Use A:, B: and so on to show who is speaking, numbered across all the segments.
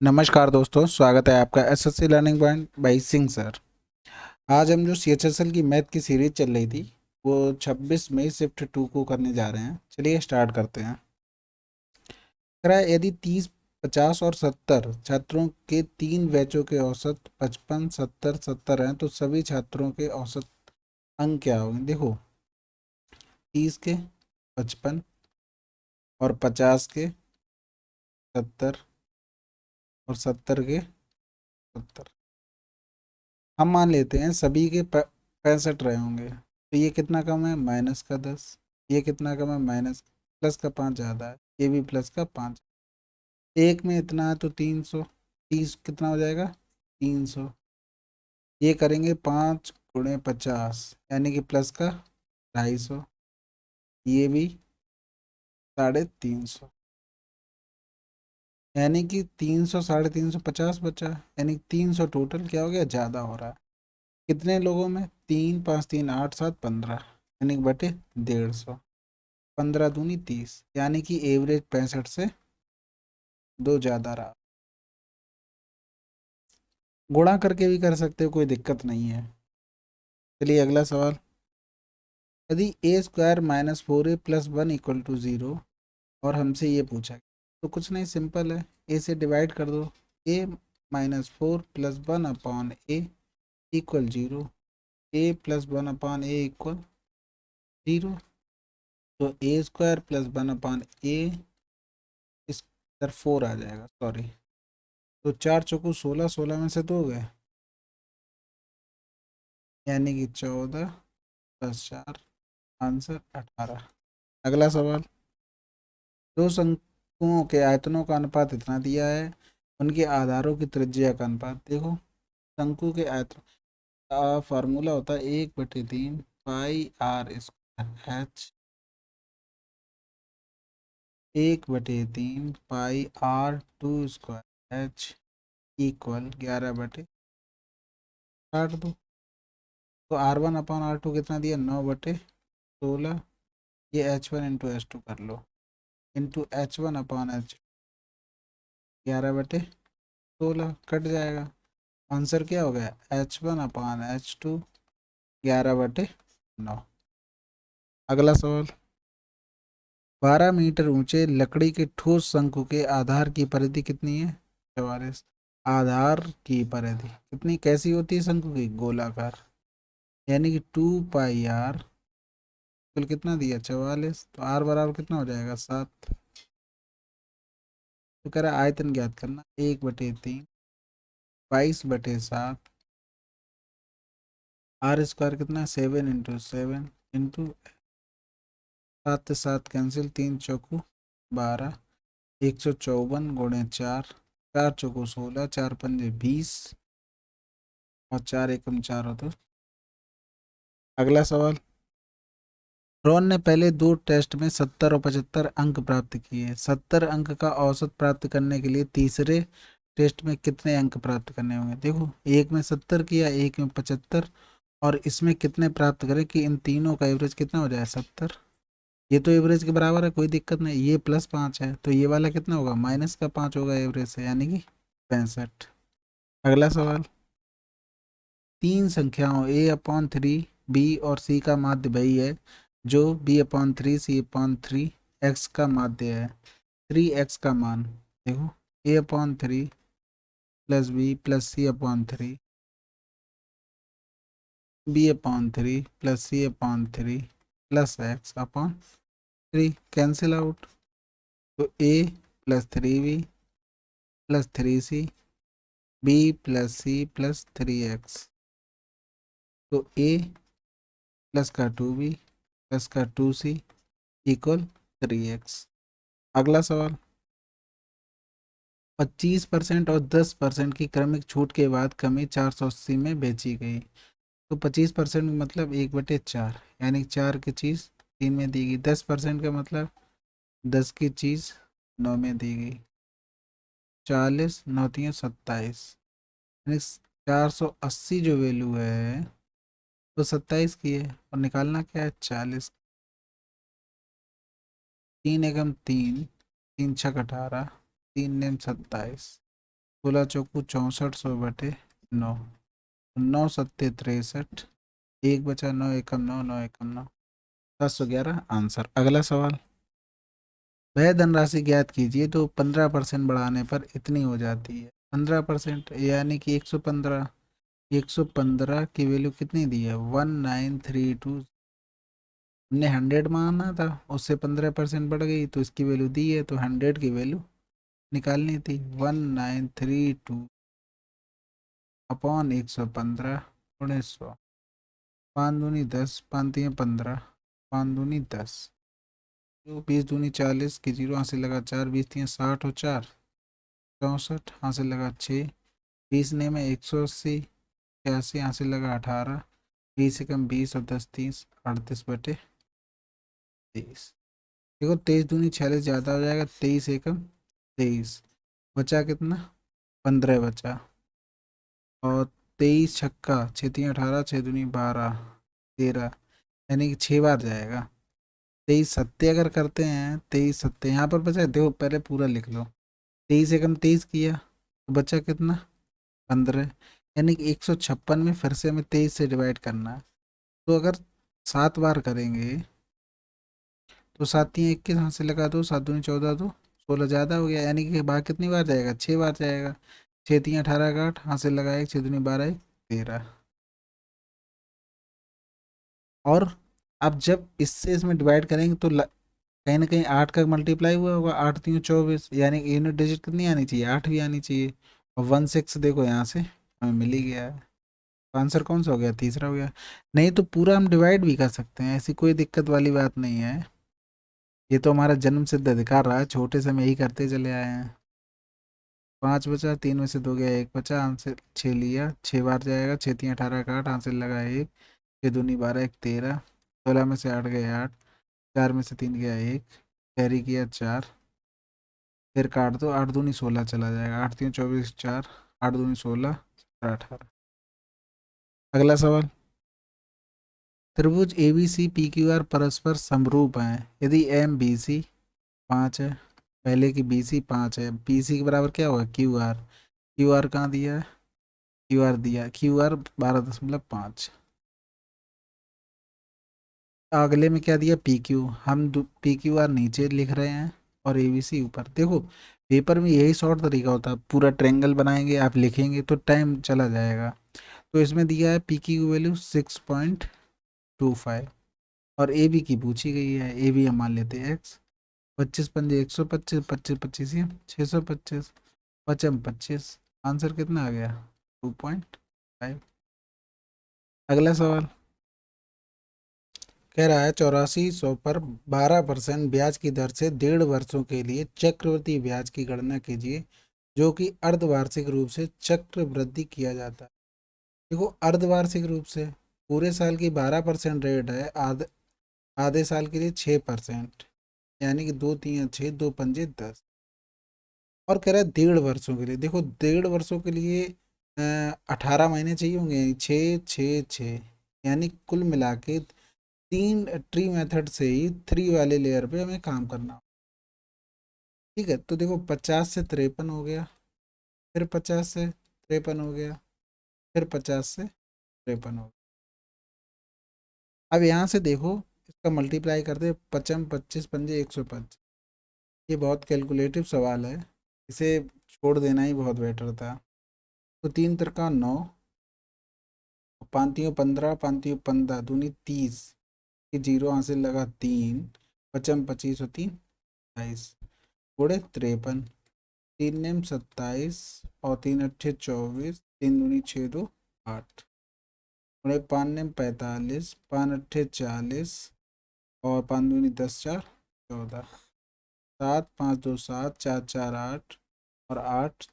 A: नमस्कार दोस्तों, स्वागत है आपका SSC learning point by Singh sir. आज हम जो सीएचएसएल की मैथ की सीरीज चल रही थी वो 26 मई शिफ्ट 2 को करने जा रहे हैं। चलिए स्टार्ट करते हैं। कह रहा है यदि 30, 50 और 70 छात्रों के तीन बैचों के औसत 55, 70, 70 हैं तो सभी छात्रों के औसत अंक क्या होंगे। देखो, 30 के 55 और 50 के 70 और 70 के 70 हम मान लेते हैं सभी के 65 रहे होंगे। तो ये कितना कम है, -10। ये कितना कम है, माइनस प्लस का 5 ज़्यादा है। ये भी प्लस का 5। एक में इतना है तो 300। 30 कितना हो जाएगा, 300। ये करेंगे 5 × 50 यानी कि प्लस का 250। ये भी 350, यानी कि 300, 350, 50 बचा। यानी 300 टोटल क्या हो गया, ज़्यादा हो रहा है। कितने लोगों में, 3, 5, 3, 8, 7, 15, यानी कि बटे 150। 15 दूनी 30, यानी कि एवरेज 65 से 2 ज़्यादा रहा। गुणा करके भी कर सकते हो, कोई दिक्कत नहीं है। चलिए अगला सवाल। यदि a² - 4a+1 = 0 और हमसे ये पूछा तो कुछ नहीं, सिंपल है। ए से डिवाइड कर दो। a-4 + 1/a = 0। a+1/a = 0। तो a² + 1/a इस इधर 4 आ जाएगा, सॉरी। तो 4 चौको 16, 16 में से 2 गए, यानी कि 14 + 4, आंसर 18। अगला सवाल। दो शंकुओं के आयतनों का अनुपात इतना दिया है, उनके आधारों की त्रिज्या का अनुपात। देखो, शंकु के आयतन का फार्मूला होता है 1/3 pi r square h. 1/3 pi r² h equal 11/, काट दो। तो r1/r2 कितना दिया, 9/16। ये h1 × h2 कर लो, इंटू h1/h 11/16 कट जाएगा। आंसर क्या हो गया, h1/h2 11/9। अगला सवाल। 12 मीटर ऊंचे लकड़ी के ठोस शंकु के आधार की परिधि कितनी है, 44। आधार की परिधि कितनी कैसी होती है शंकु की, गोलाकार, यानी कि 2πr। कुल कितना दिया, 44। तो r बराबर कितना हो जाएगा, 7। तो कह रहा है आयतन ज्ञात करना, 1/3 22/7। r² कितना, 7 × 7 इंटू 7 से 7 कैंसिल, 3 चौकू 12, 154 × 4, 4 चौको 16, 4 पंजे 20 और 4 एकम 4 हो तो। अगला सवाल। रॉन ने पहले दो टेस्ट में 70 और 75 अंक प्राप्त किए। 70 अंक का औसत प्राप्त करने के लिए तीसरे टेस्ट में कितने अंक प्राप्त करने होंगे। देखो, एक में 70 किया, एक में 75, और इसमें कितने प्राप्त करें कि इन तीनों का एवरेज कितना हो जाए, 70। ये तो एवरेज के बराबर है, कोई दिक्कत नहीं। ये +5 है तो ये वाला कितना होगा, -5 होगा एवरेज से, यानी कि 65। अगला सवाल। तीन संख्याओं a/3 b और c का माध्य वही है जो b/3 c/3 x का माध्य है। 3x का मान देखो, a/3 + b + c/3 b/3 + c/3 + x/3 cancel out. तो a + 3b + 3c b + c + 3x। तो a प्लस का 2b प्लस का 2c = 3x। अगला सवाल। 25% और 10% की क्रमिक छूट के बाद कमी 480 में बेची गई। तो 25% मतलब 1/4, यानी 4 की चीज़ 3 में दी गई। 10% का मतलब 10 की चीज़ 9 में दी गई। 40 9 3 27, यानी 480 जो वैल्यू है तो 27 की है, और निकालना क्या है, 40। 3 एकम 3, 3 छक 18, 3 नेम 27। 16 चौकू 6400 बटे 9, 9 सत्ते 63, एक बचा, 9 एकम 9, 9 एकम 9, 711 आंसर। अगला सवाल, वह धनराशि ज्ञात कीजिए तो 15% बढ़ाने पर इतनी हो जाती है। 15% यानी कि 115, 115 की वैल्यू कितनी दी है, 1932। हमने 100 माना था, उससे 15% बढ़ गई तो इसकी वैल्यू दी है, तो 100 की वैल्यू निकालनी थी। 1932 अपॉन 115 गुणे 100, 5 दूनी 10, 5 तियाँ 15, 5 दूनी 10, जो 20 दूनी 40 की जीरो हासिल लगा 4, 20 तियाँ 60 और 4 64 हासिल लगा 6, 20 ने में 180, 86 हासिल लगा 18, 20 एकम 20 और 10 30, 38 बटे 23। देखो 23 दूनी 46 ज़्यादा हो जाएगा, 23 एकम 23, बचा कितना, 15 बचा। और 23 छक्का 6 तियाँ 18, 6 दूनी 12, 13, यानी कि 6 बार जाएगा। 23 सत्ते अगर करते हैं, 23 सत्ते यहाँ पर बचा, देखो पहले पूरा लिख लो। 23 एकम 23 किया तो बचा कितना, 15, यानी कि 156 में फिर से हमें 23 से डिवाइड करना है। तो अगर 7 बार करेंगे तो 7 तियाँ 21 हाथ से लगा दो, 7 दूनी 14, दो 16 ज़्यादा हो गया, यानी कि बाहर कितनी बार जाएगा, 6 बार जाएगा। 6 तियाँ 18 का 8 हाथ से लगा, एक 6 दूनी 12, एक 13। और अब जब इससे इसमें डिवाइड करेंगे तो कहीं ना कहीं 8 का मल्टीप्लाई हुआ होगा, 8 3 24, यानी कि यूनिट डिजिट कितनी आनी चाहिए, 8 भी आनी चाहिए। और 16 देखो यहाँ से हमें मिल ही गया है। तो आंसर कौन सा हो गया, तीसरा हो गया। नहीं तो पूरा हम डिवाइड भी कर सकते हैं, ऐसी कोई दिक्कत वाली बात नहीं है। ये तो हमारा जन्म सिद्ध अधिकार रहा है, छोटे से हम यही करते चले आए हैं। 5 बचा, 3 में से 2 गया, 1 बचा, आंसर 6 लिया, 6 बार जाएगा। 6 तियाँ 18 का 8, आंसर लगा 1, 6 दूनी 12, एक 13, 16 में से 8 गए 8, 4 में से 3 गया 1, कैरी किया 4, फिर काट दो, 8 दूनी 16 चला जाएगा, 8 3 24 4, 8 दूनी 16, 18। अगला सवाल, त्रिभुज A B C P Q R परस्पर समरूप हैं यदि एम बी सी 5 है, पहले की बी सी 5 है, बी सी के बराबर क्या होगा, क्यू आर। क्यू आर कहाँ दिया है, क्यू आर दिया, क्यू आर 12.5। अगले में क्या दिया, पी क्यू, हम पी क्यू आर नीचे लिख रहे हैं और ए बी सी ऊपर। देखो पेपर में यही शॉर्ट तरीका होता है, पूरा ट्रेंगल बनाएंगे, आप लिखेंगे तो टाइम चला जाएगा। तो इसमें दिया है पी की वैल्यू 6.25, और ए बी की पूछी गई है, ए बी हम मान लेते हैं एक्स। 25 पंजे 125, 25 25 ये 625, 5 25, आंसर कितना आ गया, 2.5। अगला सवाल कह रहा है 8400 पर 12% ब्याज की दर से 1.5 वर्षों के लिए चक्रवृद्धि ब्याज की गणना कीजिए जो कि अर्धवार्षिक रूप से चक्रवृद्धि किया जाता है। देखो अर्धवार्षिक रूप से पूरे साल की 12% रेट है, आधे साल के लिए 6%, यानी कि 2 3 6, 2 पंजे 10। और कह रहा है 1.5 वर्षों के लिए, देखो 1.5 वर्षों के लिए 18 महीने चाहिए होंगे, 6 6 6, यानी कुल मिला के 3 ट्री मेथड से ही 3 वाले लेयर पे हमें काम करना। ठीक है, तो देखो 50 से 53 हो गया, फिर 50 से 53 हो गया, फिर 50 से 53 हो गया। अब यहाँ से देखो इसका मल्टीप्लाई करते, 55 25 पंजे 105। ये बहुत कैलकुलेटिव सवाल है, इसे छोड़ देना ही बहुत बेटर था। तो 3 तिरका 9, 5 तियों 15, 5 तियों 15, दूनी 30 की जीरो हासिल लगा 3, 25 25 और 3 22, गुणे 53, 3 नेम 27 और 3 अट्ठे 24, 3 दूनी 6 2 8, गुणे 5 नेम 45, 5 अट्ठे 40 और 5 दूनी 10 4 14, 7 5 2 7, 4 4 8 और 8।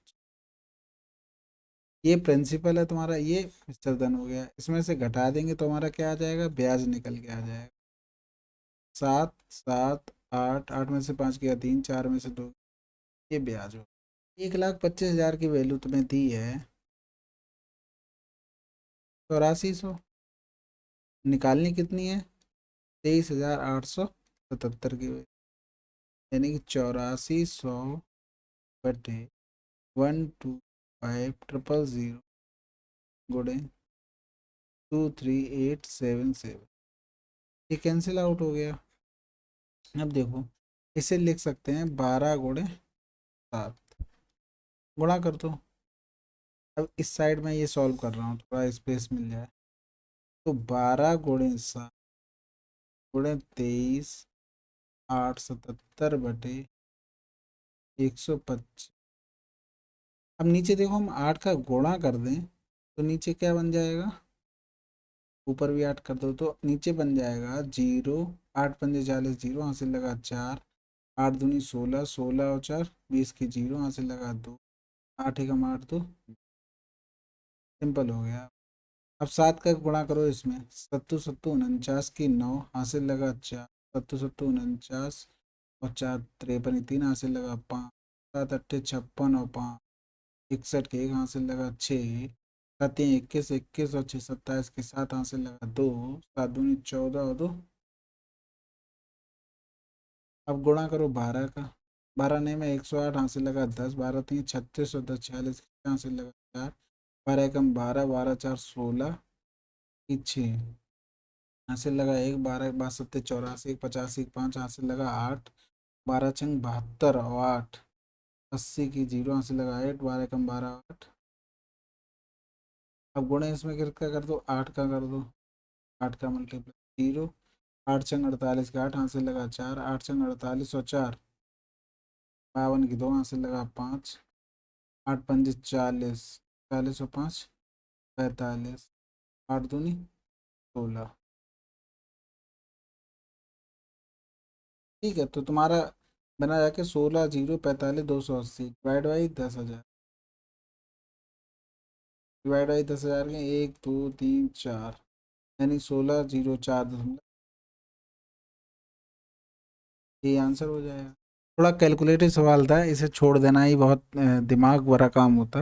A: ये प्रिंसिपल है तुम्हारा, ये विसर्जन हो गया, इसमें से घटा देंगे तो हमारा क्या आ जाएगा, ब्याज निकल के आ जाएगा। 7 7 8, 8 में से 5 गया 3, 4 में से 2, ये ब्याज हो। 1,25,000 की वैल्यू तुम्हें दी है, 8400 निकालनी कितनी है, 23,877 की वैल्यू, यानी कि 8400 बटे 1 2 5000 गुणे 23877, ये कैंसिल आउट हो गया। अब देखो इसे लिख सकते हैं 12 गुणे 7, गुणा कर दो। अब इस साइड में ये सॉल्व कर रहा हूँ, थोड़ा स्पेस मिल जाए। तो 12 गुणे 7 गुणे 23 877/125। अब नीचे देखो हम 8 का गुणा कर दें तो नीचे क्या बन जाएगा, ऊपर भी 8 कर दो तो नीचे बन जाएगा 0। 8 × 5 = 40, 0 हासिल लगा 4, 8 दूनी 16, 16 और 4 20 की 0 हासिल लगा 2, 8 × 8 = 2, सिंपल हो गया। अब 7 का गुणा करो इसमें, 7 7 49 की 9 हासिल लगा 4, 7 7 49 और 4 53 3 हासिल लगा 5, 7 8 56 और 5 61 के 1 हासिल लगा 6, 7 3 21 21 और 6 27 के 7 हासिल लगा 2, 7 दूनी 14 और 2। अब गुणा करो 12 का, 12 नहीं में 108 हासिल लगा 10, 12 3 36 और 10 46 हासिल लगा 4, 12 एकम 12, 12 4 16 की 6 हासिल लगा 1, 12 12 7 84 85 5 हासिल लगा 8, 12 6 72 और 8 80 की 0 हासिल लगा 8, 12 एकम 12 8। अब गुणे इसमें किसका कर दो, 8 का कर दो, 8 का मल्टीप्लाई 0, 8 6 48 का 8 हासिल लगा 4, 8 6 48 और 4 52 की 2 हासिल लगा 5, 8 5 40, 40 और 5 45, 8 दूनी 16। ठीक है, तो तुम्हारा बना जाके 16 0 45 280 डिवाइड बाई 10,000, डिवाइड बाई 10,000 के 1 2 3 4, यानी 16 0 4 ये आंसर हो जाएगा। थोड़ा कैलकुलेटिव सवाल था, इसे छोड़ देना ही बहुत दिमाग भरा काम होता।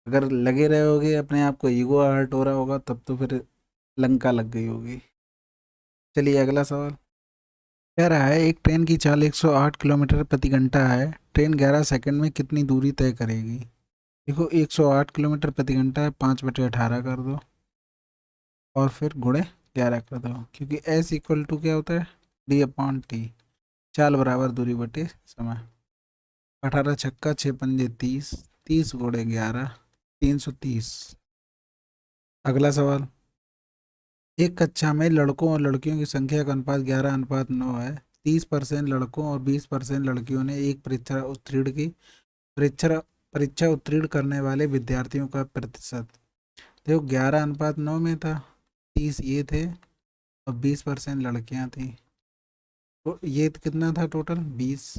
A: अगर लगे रहोगे अपने आप को ईगो हर्ट हो रहा होगा तब तो फिर लंका लग गई होगी। चलिए अगला सवाल कह रहा है, एक ट्रेन की चाल 108 किलोमीटर प्रति घंटा है, ट्रेन 11 सेकंड में कितनी दूरी तय करेगी। देखो 108 किलोमीटर प्रति घंटा है, 5/18 कर दो और फिर गुणे 11 कर दो, क्योंकि एस इक्वल टू क्या होता है, D/T, चाल बराबर दूरी बटे समय। 18 छक्का 6 पंजे 30, 30 × 11 330। अगला सवाल, एक कक्षा में लड़कों और लड़कियों की संख्या का अनुपात 11:9 है, 30% लड़कों और 20% लड़कियों ने एक परीक्षा परीक्षा उत्तीर्ण करने वाले विद्यार्थियों का प्रतिशत। देखो 11:9 में था, 30 ये थे और 20% लड़कियां थी, तो ये कितना था टोटल 20,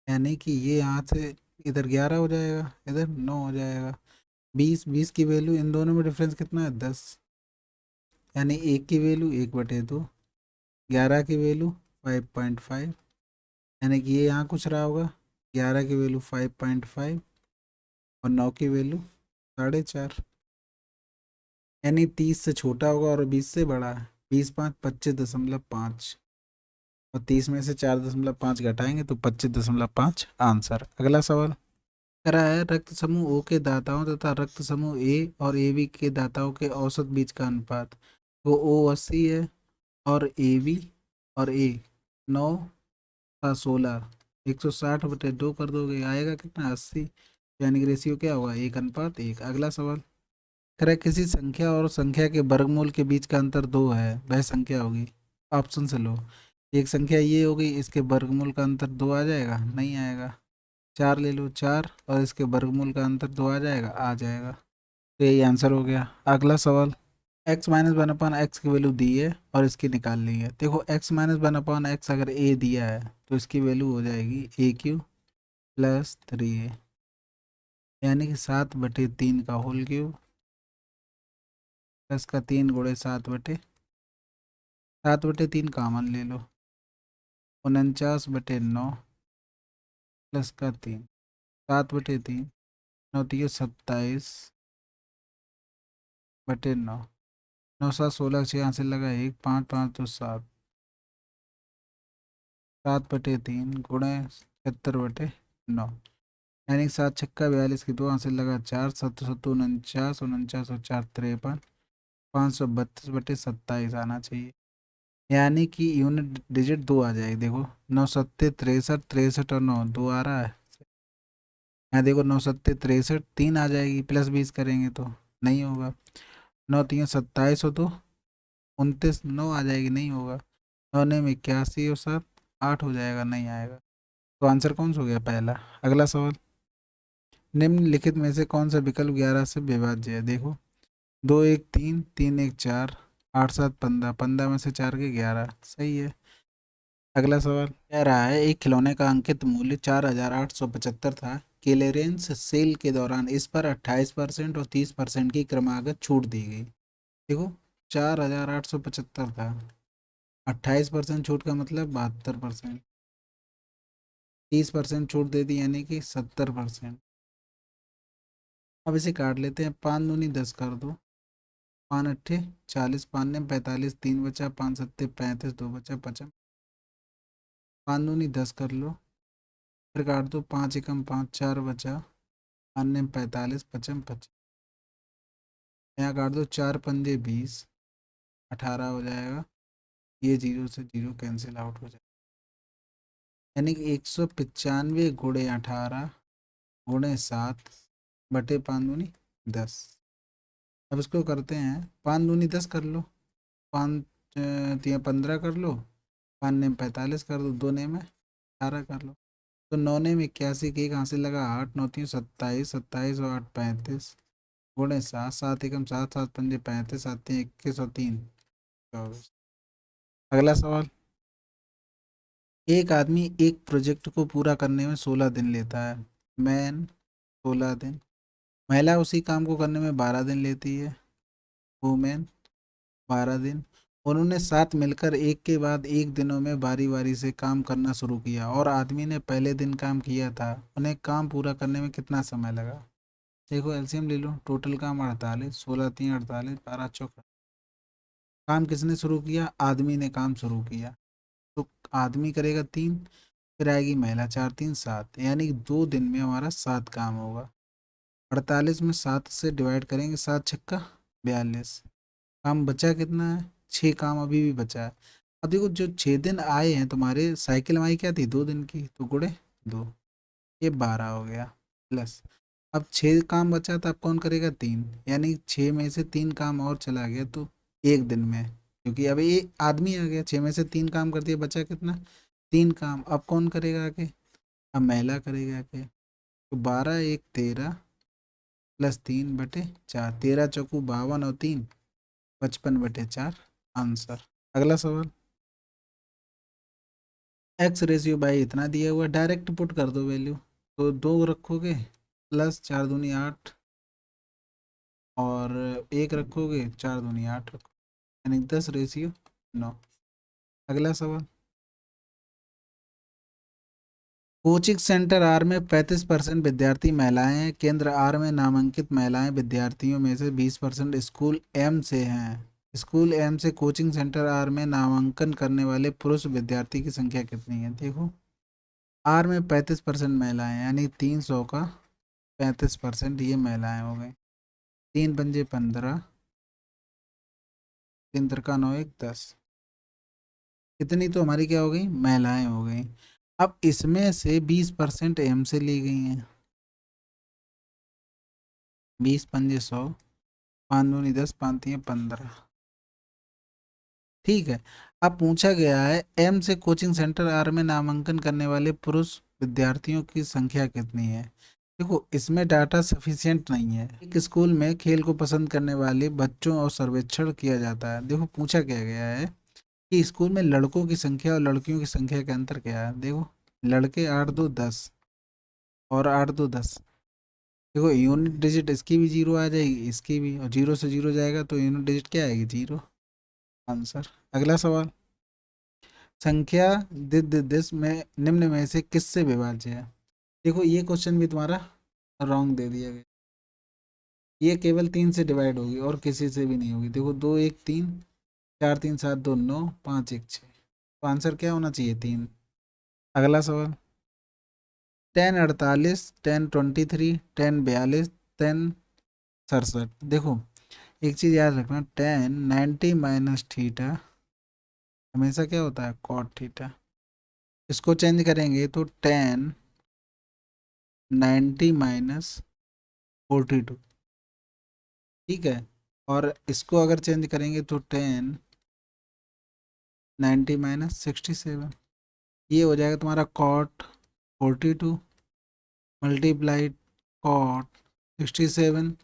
A: यानी कि ये यहाँ से इधर 11 हो जाएगा, इधर 9 हो जाएगा। 20 की वैल्यू इन दोनों में डिफरेंस कितना है 10, यानी एक की वैल्यू 1/2, 11 की वैल्यू 5.5, यानी कि ये यहाँ कुछ रहा होगा, 11 की वैल्यू 5.5 और 9 की वैल्यू 4.5, यानी 30 से छोटा होगा और 20 से बड़ा है। 20 5 25.5 और 30 में से 4.5 घटाएंगे तो 25.5 आंसर। अगला सवाल कह रहा है, रक्त समूह ओ के दाताओं तथा रक्त समूह ए और ए बी के दाताओं के औसत बीच का अनुपात। वो ओ 80 है और ए बी और ए 9 का 16, 160/2 कर दोगे आएगा कितना 80, यानी कि रेशियो क्या होगा 1:1। अगला सवाल कह रहा है, किसी संख्या और संख्या के वर्गमूल के बीच का अंतर 2 है, वह संख्या होगी। ऑप्शन से लो, एक संख्या ये हो गई, इसके वर्गमूल का अंतर 2 आ जाएगा, नहीं आएगा। 4 ले लो, 4 और इसके वर्गमूल का अंतर 2 आ जाएगा, आ जाएगा। तो यही आंसर हो गया। अगला सवाल, x-1/x की वैल्यू दी है और इसकी निकालनी है। देखो x-1/x अगर a दिया है तो इसकी वैल्यू हो जाएगी AQ + 3a, यानी कि 7/3 का होल क्यूब प्लस का 3 × 7/3 कामन ले लो, 49/9 प्लस का 3, 7/3, 9×3 = 27/9, 9 7 16 6 यहाँ से लगा 1, 5 5 2 7, 7/3 × 76/9। यानी 7 छक्का 42 की 2 हासिल लगा 4, 7 7 49 49 और 4 53, 532/27 आना चाहिए। यानी कि यूनिट डिजिट 2 आ जाएगी। देखो 9 7 63 63 और 9 2 आ रहा है। यहाँ देखो 9 7 63 3 आ जाएगी, +20 करेंगे तो नहीं होगा। 9 3 27 हो तो 29 9 आ जाएगी, नहीं होगा। 9 9 81 और 7 8 हो जाएगा, नहीं आएगा। तो आंसर कौन सा हो गया? पहला। अगला सवाल, निम्नलिखित में से कौन सा विकल्प 11 से विभाज्य है? देखो 2 1 3 3 1 4 8 7 15, 15 में से 4 के 11, सही है। अगला सवाल कह रहा है एक खिलौने का अंकित मूल्य 4875 था। क्लियरेंस सेल के दौरान इस पर 28% और 30% की क्रमागत छूट दी गई। देखो 4875 था, 28% छूट का मतलब 72%, 30% छूट दे दी यानी कि 70%। अब इसे काट लेते हैं, 5 दूनी 10 कर दो, 5 अट्ठे 40, 5 ने 45, 3 बचा, 5 सत्ते 35, 2 बचा 55, 5 दूनी 10 कर लो, फिर काट दो, 5 एकम 5, 4 बचा, 5 ने 45, 55 55, यहाँ काट दो, 4 पंजे 20, 18 हो जाएगा। ये जीरो से जीरो कैंसिल आउट हो जाएगा, यानी कि 195 × 18 × 7 / 5 दूनी 10। अब इसको करते हैं, 5 दूनी 10 कर लो, 5 तिया 15 कर लो, 5 ने 45 कर दो, 2 ने में 18 कर लो। तो 9 ने में 81 की 1 हासिल लगा 8, 9 3 27, 27 और 8 35, गुणे 7, 7 एकम 7, 7 पंजे 35, 7 3 21 और 3 24। अगला सवाल, एक आदमी एक प्रोजेक्ट को पूरा करने में 16 दिन लेता है। मैन 16 दिन, महिला उसी काम को करने में 12 दिन लेती है। वुमेन 12 दिन। उन्होंने साथ मिलकर एक के बाद एक दिनों में बारी बारी से काम करना शुरू किया और आदमी ने पहले दिन काम किया था। उन्हें काम पूरा करने में कितना समय लगा? देखो एलसीएम ले लो, टोटल काम 48, 16 3 48, 12 चौक। काम किसने शुरू किया? आदमी ने काम शुरू किया। तो आदमी करेगा 3, फिर आएगी महिला, 4 3 7, यानी कि 2 दिन में हमारा 7 काम होगा। 48 में 7 से डिवाइड करेंगे, 7 छक्का 42। काम बचा कितना है? 6 काम अभी भी बचा है। अब देखो जो 6 दिन आए हैं तुम्हारे, साइकिल हमारी क्या थी? 2 दिन की, तो गुणे 2, ये 12 हो गया। प्लस अब 6 काम बचा था, अब कौन करेगा? 3, यानी 6 में से 3 काम और चला गया तो एक दिन में, क्योंकि अब ये आदमी आ गया, 6 में से 3 काम कर दिया, बचा कितना? 3 काम। अब कौन करेगा आके? अब महिला करेगा आके। तो 12 1 13 +3/4, 13 चौकू 52 और 3 55/4 आंसर। अगला सवाल, एक्स रेशियो बाई इतना दिया हुआ, डायरेक्ट पुट कर दो वैल्यू। तो 2 रखोगे, प्लस 4 दूनी 8 और 1 रखोगे, 4 दूनी 8 रखो, यानी 10:9। अगला सवाल, कोचिंग सेंटर आर में 35% विद्यार्थी महिलाएं हैं। केंद्र आर में नामांकित महिलाएं विद्यार्थियों में से 20% स्कूल एम से हैं। स्कूल एम से कोचिंग सेंटर आर में नामांकन करने वाले पुरुष विद्यार्थी की संख्या कितनी है? देखो आर में 35% महिलाएं, यानी 300 का 35% ये महिलाएं हो गई। 3 पंजे 15, 3 त्रिका 9 1 10, इतनी तो हमारी क्या हो गई? महिलाएं हो गई। अब इसमें से 20% एम से ली गई हैं। 20 पंजे 100, 5 दूनी 10, 5 3 15। ठीक है। अब पूछा गया है एम से कोचिंग सेंटर आर में नामांकन करने वाले पुरुष विद्यार्थियों की संख्या कितनी है? देखो इसमें डाटा सफिशिएंट नहीं है। एक स्कूल में खेल को पसंद करने वाले बच्चों और सर्वेक्षण किया जाता है। देखो पूछा क्या गया है कि स्कूल में लड़कों की संख्या और लड़कियों की संख्या के अंतर क्या है। देखो लड़के 8 2 10 और 8 2 10। देखो यूनिट डिजिट इसकी भी 0 आ जाएगी, इसकी भी, और 0 से 0 जाएगा तो यूनिट डिजिट क्या आएगी? 0 आंसर। अगला सवाल, संख्या दिस में निम्न में से किससे विभाज्य है? देखो ये क्वेश्चन भी तुम्हारा रॉन्ग दे दिया गया। ये केवल 3 से डिवाइड होगी और किसी से भी नहीं होगी। देखो 2 1 3, 4 3 7 2 9, 5 1 6, तो आंसर क्या होना चाहिए? 3। अगला सवाल, 10 48, 10 23, 10 42, 10 67। देखो एक चीज़ याद रखना, 10 90 - हमेशा क्या होता है, कॉट थीटा। इसको चेंज करेंगे तो 10 90 - 42, ठीक है। और इसको अगर चेंज करेंगे तो 10 90 - 67, ये हो जाएगा तुम्हारा कॉट 42 मल्टीप्लाइड कॉट 67,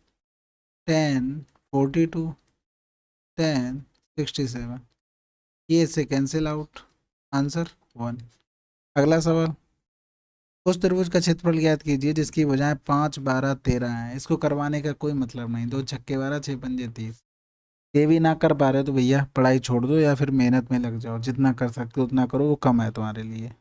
A: 10 42, 10 67, ये इससे कैंसिल आउट, आंसर 1। अगला सवाल, उस त्रिभुज का क्षेत्रफल ज्ञात कीजिए जिसकी भुजाएं 5 12 13 हैं। इसको करवाने का कोई मतलब नहीं, 2 छक्के 12 6 पंजे 30। ये भी ना कर पा रहे हो तो भैया पढ़ाई छोड़ दो या फिर मेहनत में लग जाओ, जितना कर सकते हो उतना करो, वो कम है तुम्हारे लिए।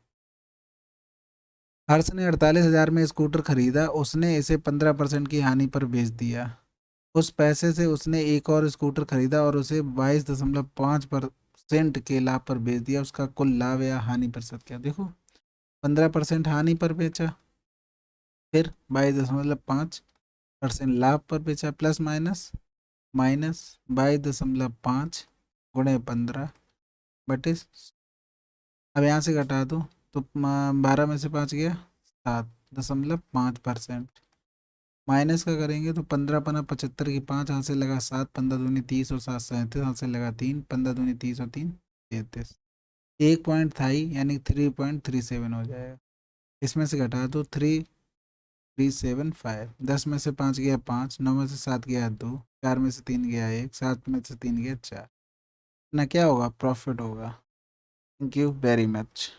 A: हर्ष ने 48,000 में स्कूटर खरीदा, उसने इसे 15% की हानि पर बेच दिया। उस पैसे से उसने एक और स्कूटर खरीदा और उसे 22.5% के लाभ पर बेच दिया। उसका कुल लाभ या हानि प्रतिशत क्या। देखो 15% हानि पर बेचा, फिर 22.5% लाभ पर बेचा, प्लस माइनस माइनस 22.5 गुणे 15 बटे, अब यहाँ से घटा दो तो 12 में से 5 गया 7.5%। माइनस का करेंगे तो 15 × 75 की 5, हाथ से लगा 7, 15 दूनी 30 और 7 37, हाथ से लगा 3, 15 दूनी 30 और 3 33। 1 पॉइंट था ही, यानी 3.37 हो जाएगा। इसमें से घटा दो 3375। 10 में से 5 गया 5, 9 में से 7 गया 2, 4 में से 3 गया 1, 7 में से 3 गया 4 ना, क्या होगा, प्रॉफिट होगा। Thank you very much.